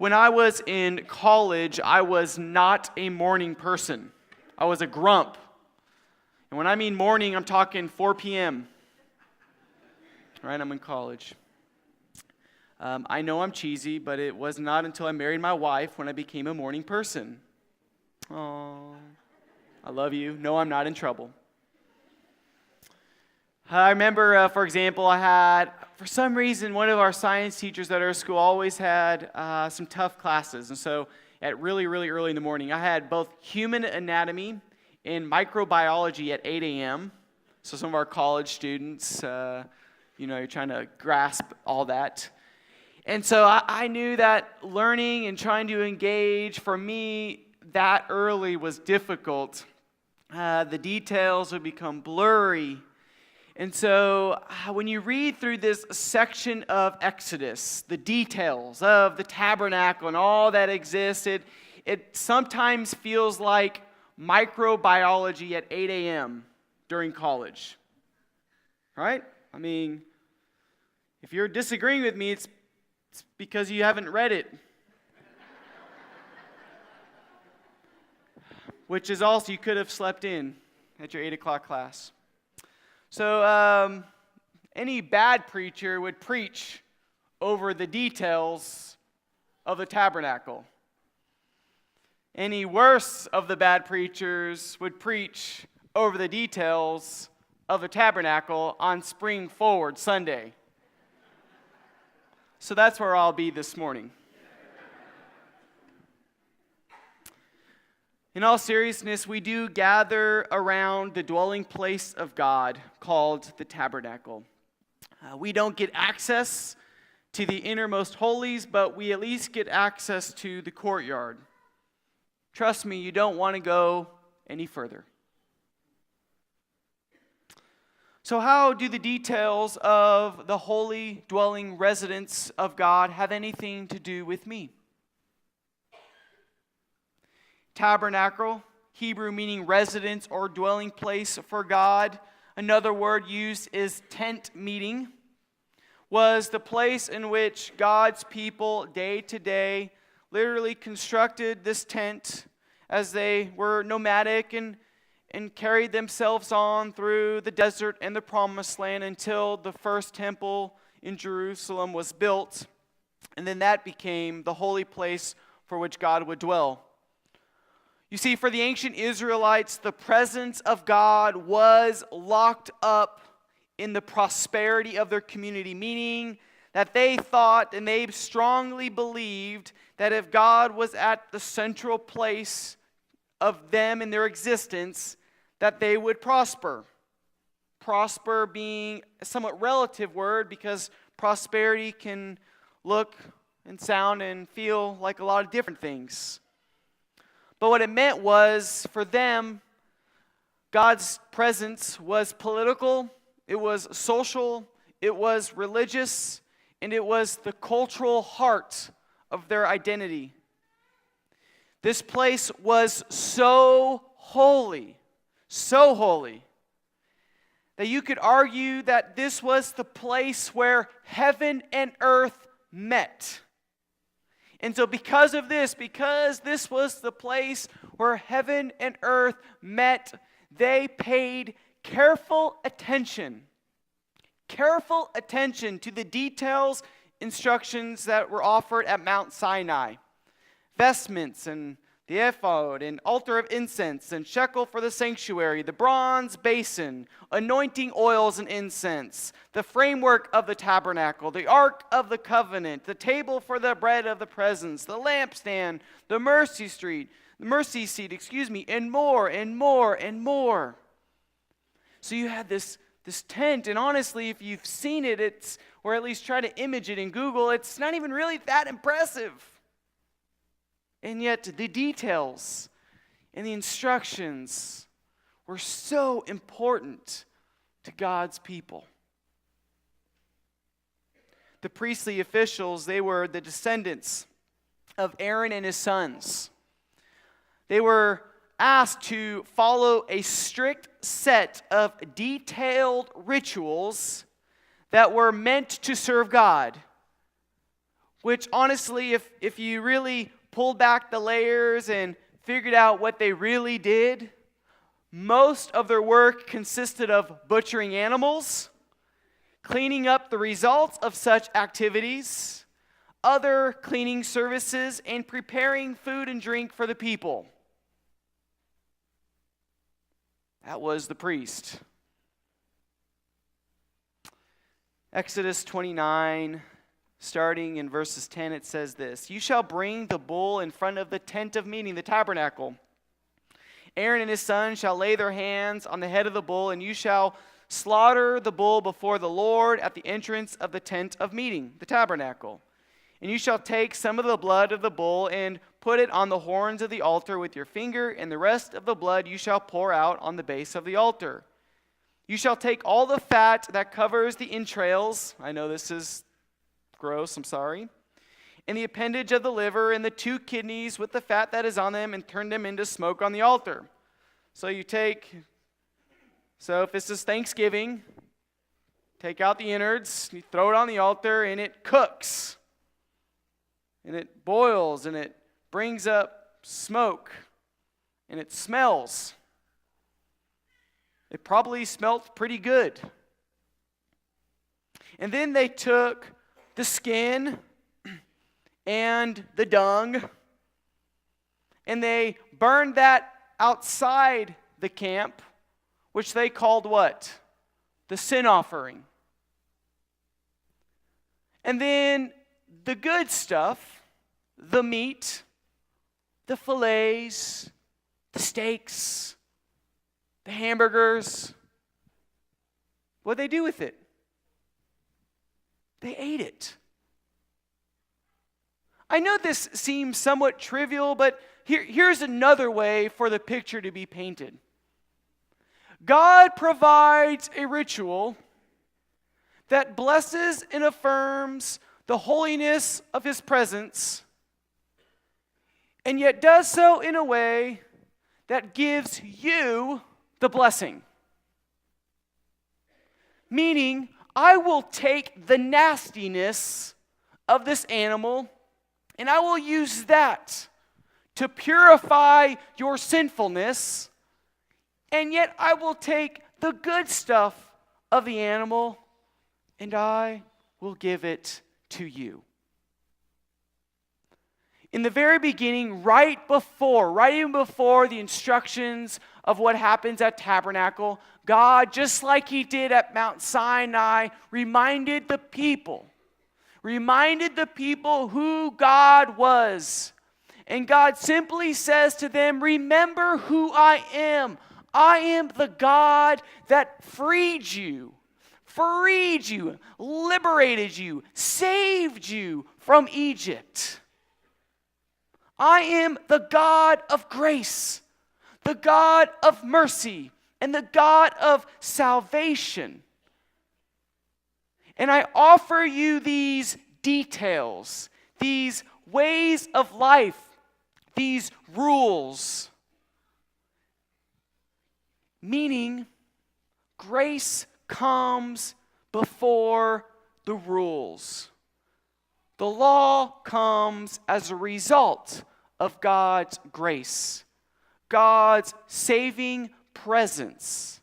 When I was in college, I was not a morning person. I was a grump. And when I mean morning, I'm talking 4 p.m. Right? I'm in college. I know I'm cheesy, but it was not until I married my wife when I became a morning person. Oh, I love you. No, I'm not in trouble. I remember, for example, I had, for some reason, one of our science teachers at our school always had some tough classes. And so at really, really early in the morning, I had both human anatomy and microbiology at 8 a.m. So some of our college students, you're trying to grasp all that. And so I knew that learning and trying to engage, for me, that early was difficult. The details would become blurry. And so when you read through this section of Exodus, the details of the tabernacle and all that exists, it sometimes feels like microbiology at 8 a.m. during college. Right? I mean, if you're disagreeing with me, it's because you haven't read it. Which is also, you could have slept in at your 8 o'clock class. So any bad preacher would preach over the details of the tabernacle. Any worse of the bad preachers would preach over the details of the tabernacle on Spring Forward Sunday. So that's where I'll be this morning. In all seriousness, we do gather around the dwelling place of God called the tabernacle. We don't get access to the innermost holies, but we at least get access to the courtyard. Trust me, you don't want to go any further. So how do the details of the holy dwelling residence of God have anything to do with me? Tabernacle, Hebrew meaning residence or dwelling place for God. Another word used is tent meeting, was the place in which God's people day to day literally constructed this tent as they were nomadic and carried themselves on through the desert and the promised land until the first temple in Jerusalem was built. And then that became the holy place for which God would dwell. You see, for the ancient Israelites, the presence of God was locked up in the prosperity of their community, meaning that they thought and they strongly believed that if God was at the central place of them in their existence, that they would prosper. Prosper being a somewhat relative word because prosperity can look and sound and feel like a lot of different things. But what it meant was, for them, God's presence was political, it was social, it was religious, and it was the cultural heart of their identity. This place was so holy, that you could argue that this was the place where heaven and earth met. And so because of this, because this was the place where heaven and earth met, they paid careful attention to the details, instructions that were offered at Mount Sinai. Vestments and the ephod and altar of incense and shekel for the sanctuary, the bronze basin, anointing oils and incense, the framework of the tabernacle, the ark of the covenant, the table for the bread of the presence, the lampstand, the mercy seat, and more and more and more. So you had this tent, and honestly, if you've seen it, or at least try to image it in Google, it's not even really that impressive. And yet the details and the instructions were so important to God's people. The priestly officials, they were the descendants of Aaron and his sons. They were asked to follow a strict set of detailed rituals that were meant to serve God. which honestly, if you really pulled back the layers and figured out what they really did, most of their work consisted of butchering animals, cleaning up the results of such activities, other cleaning services, and preparing food and drink for the people. That was the priest. Exodus 29, starting in verses 10, it says this: "You shall bring the bull in front of the tent of meeting, the tabernacle. Aaron and his sons shall lay their hands on the head of the bull, and you shall slaughter the bull before the Lord at the entrance of the tent of meeting, the tabernacle. And you shall take some of the blood of the bull and put it on the horns of the altar with your finger, and the rest of the blood you shall pour out on the base of the altar. You shall take all the fat that covers the entrails," I know this is gross, I'm sorry, "and the appendage of the liver, and the 2 kidneys with the fat that is on them, and turn them into smoke on the altar." So if this is Thanksgiving, take out the innards, you throw it on the altar, and it cooks. And it boils, and it brings up smoke, and it smells. It probably smelled pretty good. And then they took the skin and the dung, and they burned that outside the camp, which they called what? The sin offering. And then the good stuff, the meat, the fillets, the steaks, the hamburgers, what'd they do with it? They ate it. I know this seems somewhat trivial, but here's another way for the picture to be painted. God provides a ritual that blesses and affirms the holiness of His presence, and yet does so in a way that gives you the blessing. Meaning, I will take the nastiness of this animal, and I will use that to purify your sinfulness, and yet I will take the good stuff of the animal, and I will give it to you. In the very beginning, right even before the instructions of what happens at Tabernacle, God, just like He did at Mount Sinai, reminded the people who God was. And God simply says to them, remember who I am. I am the God that freed you, liberated you, saved you from Egypt. I am the God of grace, the God of mercy, and the God of salvation. And I offer you these details, these ways of life, these rules. Meaning, grace comes before the rules. The law comes as a result of God's grace, God's saving presence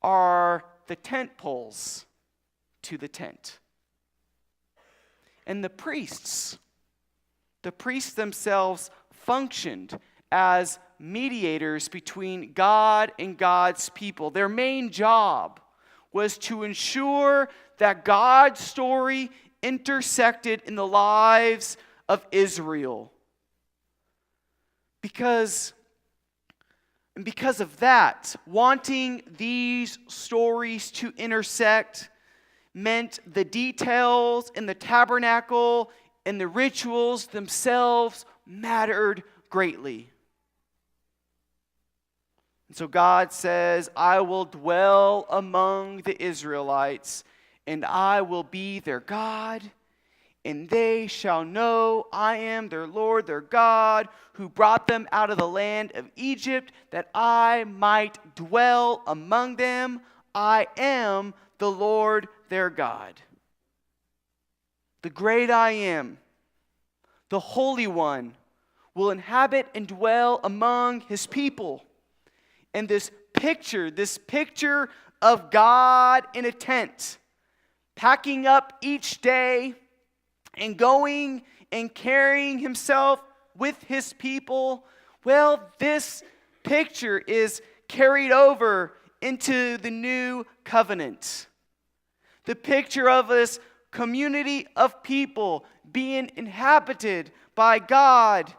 are the tent poles to the tent. And the priests themselves functioned as mediators between God and God's people. Their main job was to ensure that God's story intersected in the lives of Israel. Because of that, wanting these stories to intersect meant the details in the tabernacle and the rituals themselves mattered greatly. And so God says, I will dwell among the Israelites, and I will be their God, and they shall know I am their Lord, their God, who brought them out of the land of Egypt, that I might dwell among them. I am the Lord their God. the great I am, the Holy One, will inhabit and dwell among his people. And this picture of God in a tent, packing up each day and going and carrying himself with his people, well, this picture is carried over into the new covenant. The picture of this community of people being inhabited by God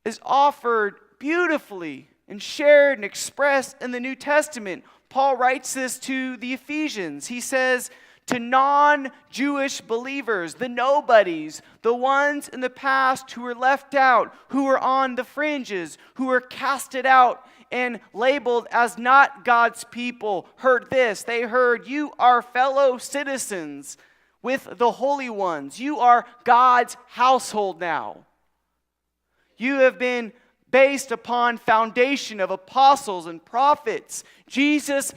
is offered beautifully and shared and expressed in the New Testament. Paul writes this to the Ephesians. He says, to non-Jewish believers, the nobodies, the ones in the past who were left out, who were on the fringes, who were casted out and labeled as not God's people, heard this. They heard, you are fellow citizens with the holy ones. You are God's household now. You have been based upon foundation of apostles and prophets. Jesus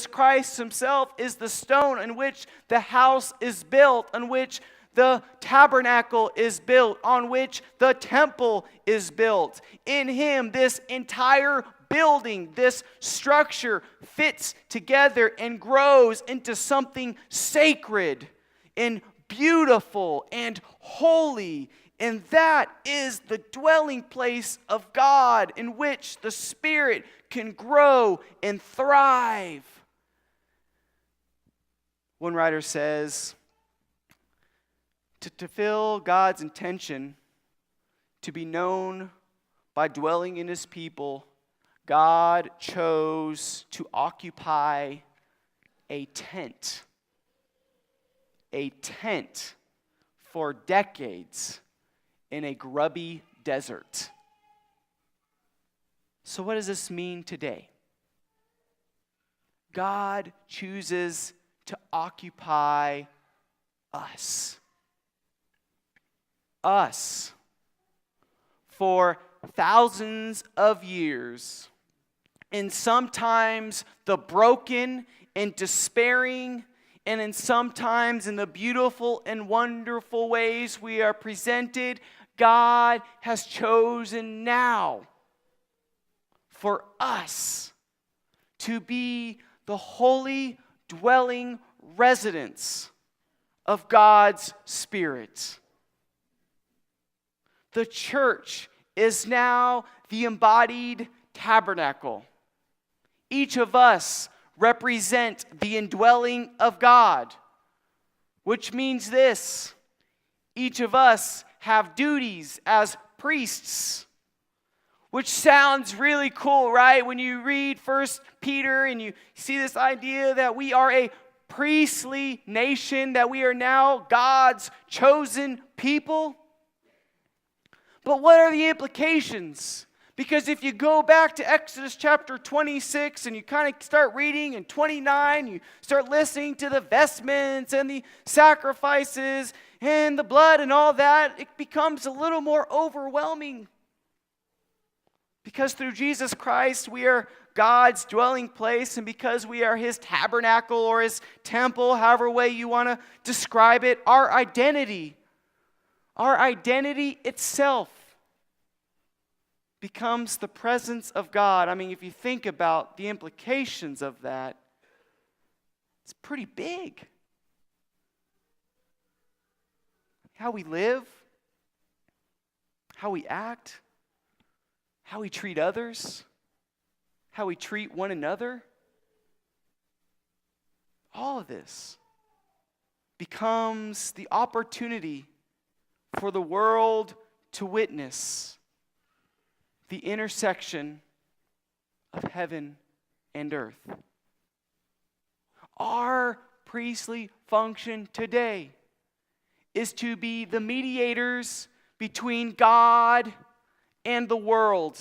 Christ himself is the stone on which the house is built, on which the tabernacle is built, on which the temple is built. In him, this entire building, this structure fits together and grows into something sacred and beautiful and holy. And that is the dwelling place of God in which the Spirit can grow and thrive. One writer says, to fulfill God's intention to be known by dwelling in his people, God chose to occupy a tent for decades in a grubby desert. So what does this mean today? God chooses to occupy us. Us. For thousands of years. And sometimes the broken and despairing, and in sometimes in the beautiful and wonderful ways we are presented, God has chosen now for us to be the holy dwelling residence of God's Spirit. The church is now the embodied tabernacle. Each of us represent the indwelling of God, which means this: each of us have duties as priests, which sounds really cool, right? When you read 1 Peter and you see this idea that we are a priestly nation, that we are now God's chosen people. But what are the implications? Because if you go back to Exodus chapter 26 and you kind of start reading in 29, you start listening to the vestments and the sacrifices and the blood and all that, it becomes a little more overwhelming. Because through Jesus Christ, we are God's dwelling place, and because we are his tabernacle or his temple, however way you want to describe it, our identity itself becomes the presence of God. I mean, if you think about the implications of that, it's pretty big. How we live, how we act, how we treat others, how we treat one another. All of this becomes the opportunity for the world to witness the intersection of heaven and earth. Our priestly function today is to be the mediators between God and the world.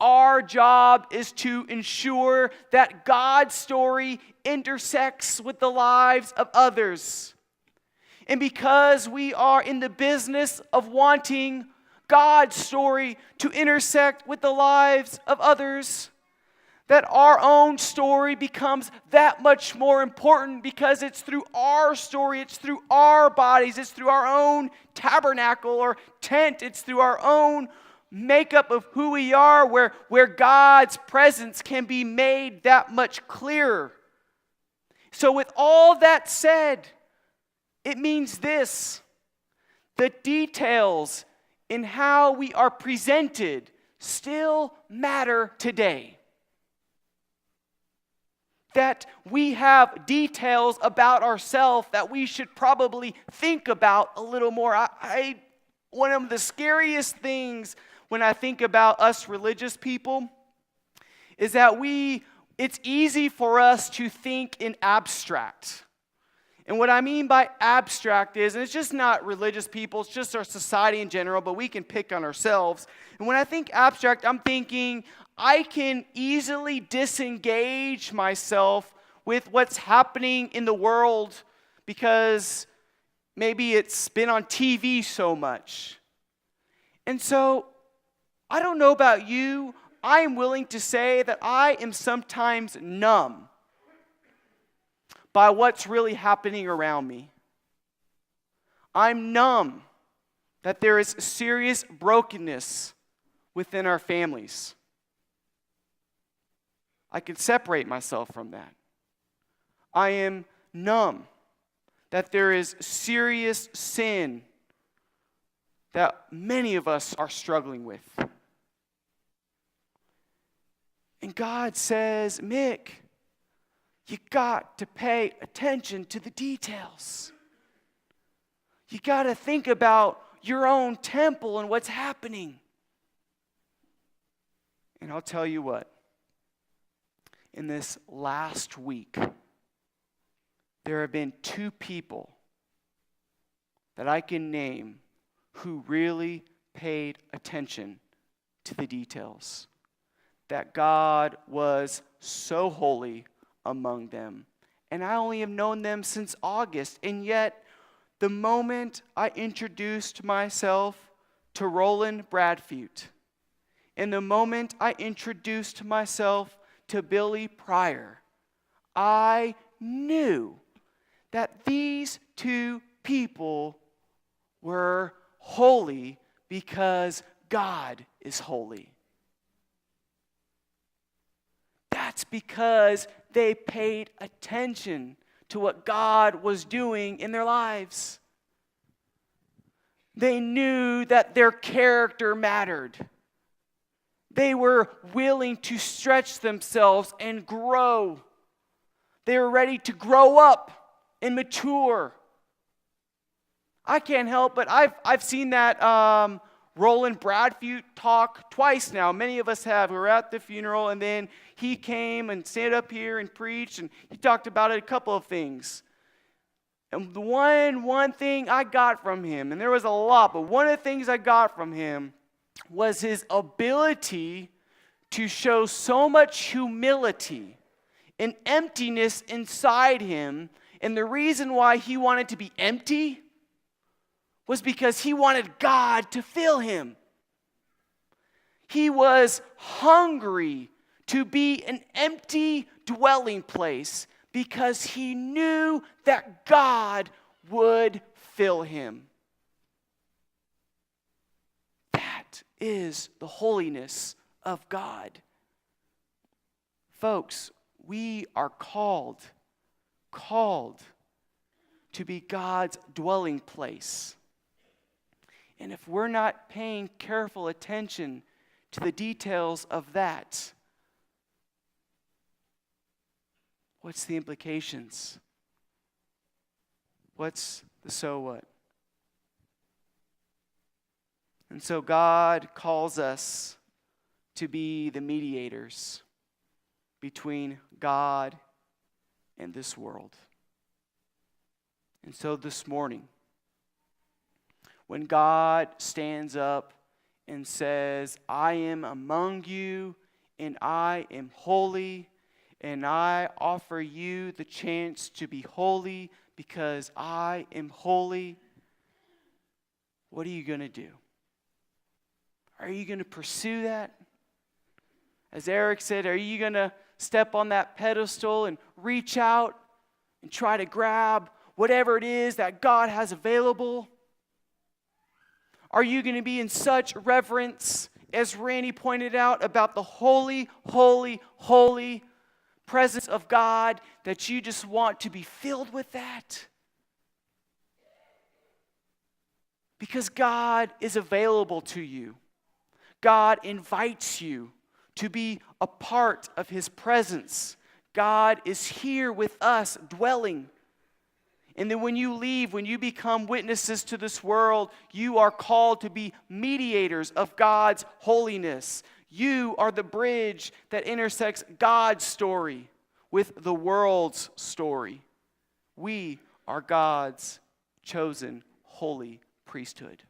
Our job is to ensure that God's story intersects with the lives of others. And because we are in the business of wanting God's story to intersect with the lives of others, that our own story becomes that much more important because it's through our story, it's through our bodies, it's through our own tabernacle or tent, it's through our own makeup of who we are where God's presence can be made that much clearer. So with all that said, it means this: the details in how we are presented still matter today. That we have details about ourselves that we should probably think about a little more. One of the scariest things when I think about us religious people is that it's easy for us to think in abstract. And what I mean by abstract is, and it's just not religious people, it's just our society in general, but we can pick on ourselves. And when I think abstract, I'm thinking I can easily disengage myself with what's happening in the world because maybe it's been on TV so much. And so, I don't know about you, I am willing to say that I am sometimes numb by what's really happening around me. I'm numb that there is serious brokenness within our families. I can separate myself from that. I am numb that there is serious sin that many of us are struggling with. And God says, Mick, you got to pay attention to the details. You got to think about your own temple and what's happening. And I'll tell you what, in this last week, there have been 2 people that I can name who really paid attention to the details. That God was so holy among them. And I only have known them since August. And yet, the moment I introduced myself to Roland Bradfute, and the moment I introduced myself to Billy Pryor, I knew that these 2 people were holy because God is holy. That's because they paid attention to what God was doing in their lives. They knew that their character mattered. They were willing to stretch themselves and grow. They were ready to grow up and mature. I can't help but I've seen that Roland Bradfute talk twice now. Many of us have. We were at the funeral, and then he came and stood up here and preached, and he talked about it, a couple of things. And the one thing I got from him, and there was a lot, but one of the things I got from him was his ability to show so much humility and emptiness inside him. And the reason why he wanted to be empty was because he wanted God to fill him. He was hungry to be an empty dwelling place because he knew that God would fill him. That is the holiness of God. Folks, we are called to be God's dwelling place. And if we're not paying careful attention to the details of that, what's the implications? What's the so what? And so God calls us to be the mediators between God and this world. And so this morning, when God stands up and says, I am among you and I am holy, and I offer you the chance to be holy because I am holy, what are you going to do? Are you going to pursue that? As Eric said, are you going to step on that pedestal and reach out and try to grab whatever it is that God has available? Are you going to be in such reverence, as Randy pointed out, about the holy, holy, holy presence of God that you just want to be filled with that? Because God is available to you. God invites you to be a part of His presence. God is here with us, dwelling. And then when you leave, when you become witnesses to this world, you are called to be mediators of God's holiness. You are the bridge that intersects God's story with the world's story. We are God's chosen holy priesthood.